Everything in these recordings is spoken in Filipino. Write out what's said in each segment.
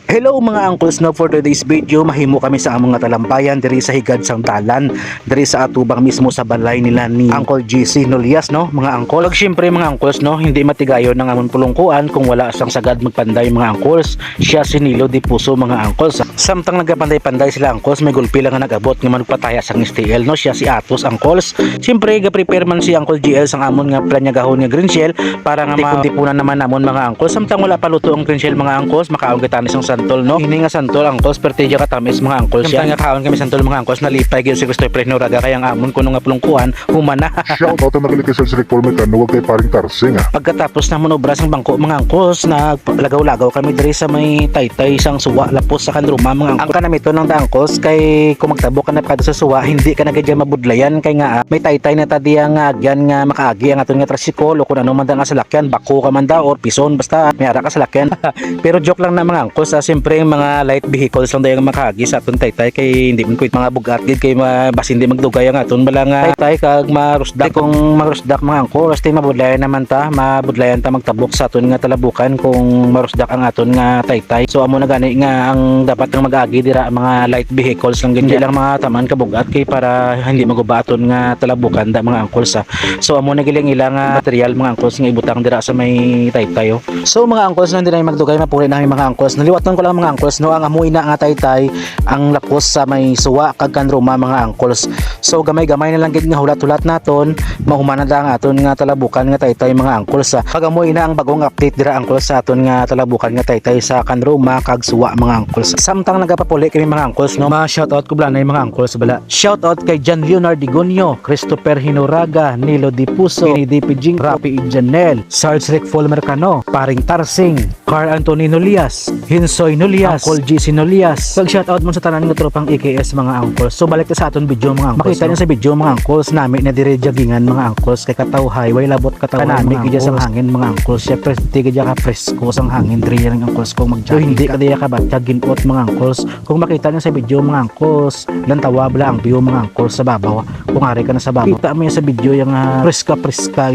Hello mga uncles, no, for today's video mahimo kami sa among nga talampayan diri sa higad sang dalan, diri sa atubang mismo sa balay nila ni Uncle GC Nolias, no mga uncle. Ug syempre mga uncles, no, hindi matigayon ng amon pulungkuan kung wala sang sagad magpanday mga uncles. Siya si Nilo Di Puso mga uncles. Samtang nagapanday-panday sila uncles, may gulpi lang nga nagabot nga manugpataya sang STL, no, siya si Atos uncles. Syempre ga-prepare man si Uncle GL sang amon nga planyagahon nga green shell para nga matipunan naman namon mga uncles. Samtang wala pa luto ang green shell mga uncles, makaon kita ni sang santol, no. Ini nga santol uncles pertija katamis mga uncles. Siya nga kaon kami santol mga uncles, nalipay gyud si Christopher Noraga kaya ang amon kuno nga pulungkuan humana. Shout out ang nagalikay sa Rick Mecano, huwag kay paring tarsing ah. Pagkatapos namon obra sang bangko mga uncles, naglagaw-lagaw kami diri sa may taytay sang suwa lapos sa kanruma mga uncles. Ang kanamito ng uncles kay kung magtabok ka na kada sa suwa, hindi ka na gadya mabudlayan kay nga may taytay na tadiya nga agyan nga makaagi ang aton nga tricycle o kung ano man da nga salakyan, bako ka man da or pison basta may ara ka salakyan. Pero joke lang na mga uncles, siyempre mga light vehicles lang dayang makaagi sa aton taytay kay hindi man kuit mga bugat gid kay bas hindi magdugay ang aton bala nga taytay kag marusdak. Kung marusdak mga uncles, stay mabudlayan naman ta, mabudlayan ta magtabok sa aton nga talabukan kung marusdak ang aton nga taytay. So amo na gani nga ang dapat nga mag-agi dira mga light vehicles lang hindi lang mga taman kabugat kay para hindi maguba aton nga talabukan da mga uncles. So amo na giling ilang material mga uncles nga ibutang dira sa may taytay. So mga uncles, hindi na magdugay mapuri na mga uncles. Naliwatan ko lang mga uncles, no, ang amoy na nga taytay ang lapos sa may suwa kag kanruma mga uncles. So gamay-gamay na lang gid nga hulat-hulat naton, mahumana da ang aton nga talabukan nga taytay mga uncles. Kag amoy na ang bagong update dira uncles sa aton nga talabukan nga taytay sa kanruma kag suwa mga uncles. Samtang nagapapuli kami mga uncles, no, ma-shoutout ko blanay mga uncles bala. Shoutout kay John Leonard Digonio, Christopher Hinoraga, Nilo Di Puso, Kennedy Pijing, Rapi Janel, Sarge Rick Mecano, Paring Tarsing, Carl Anthony Nolias, Hinsoy Nolias, Uncle GC Nolias. Pag-shoutout mo sa tanan nga tropang EKS mga uncles. So balik ta sa aton video mga uncles. Makita niyo sa video mga uncles nami na dire jaggingan mga uncles kay katawhay way labot katawhay nami gidya sang hangin mga uncles. Syempre tigidya ka presko sang hangin dire ng uncles kung mag-jogging. Hindi ka diya ka batya ginot mga uncles. Kung makita niyo sa video mga uncles, lantawa bala ang view mga uncles sa babaw. Kung ari ka na sa babaw, kita mo yan sa video yung preska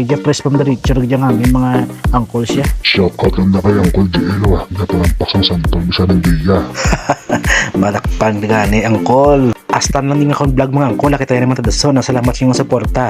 gidya press from the richer gidya hangin mga uncles ya. Shout out lang na kay Uncle GL ah, natalampak sang santol bisa ng diya. Malakpan gani angkol. Astan lang din akong vlog mga angkol. Nakita naman tadaso na salamat sa inyong suporta.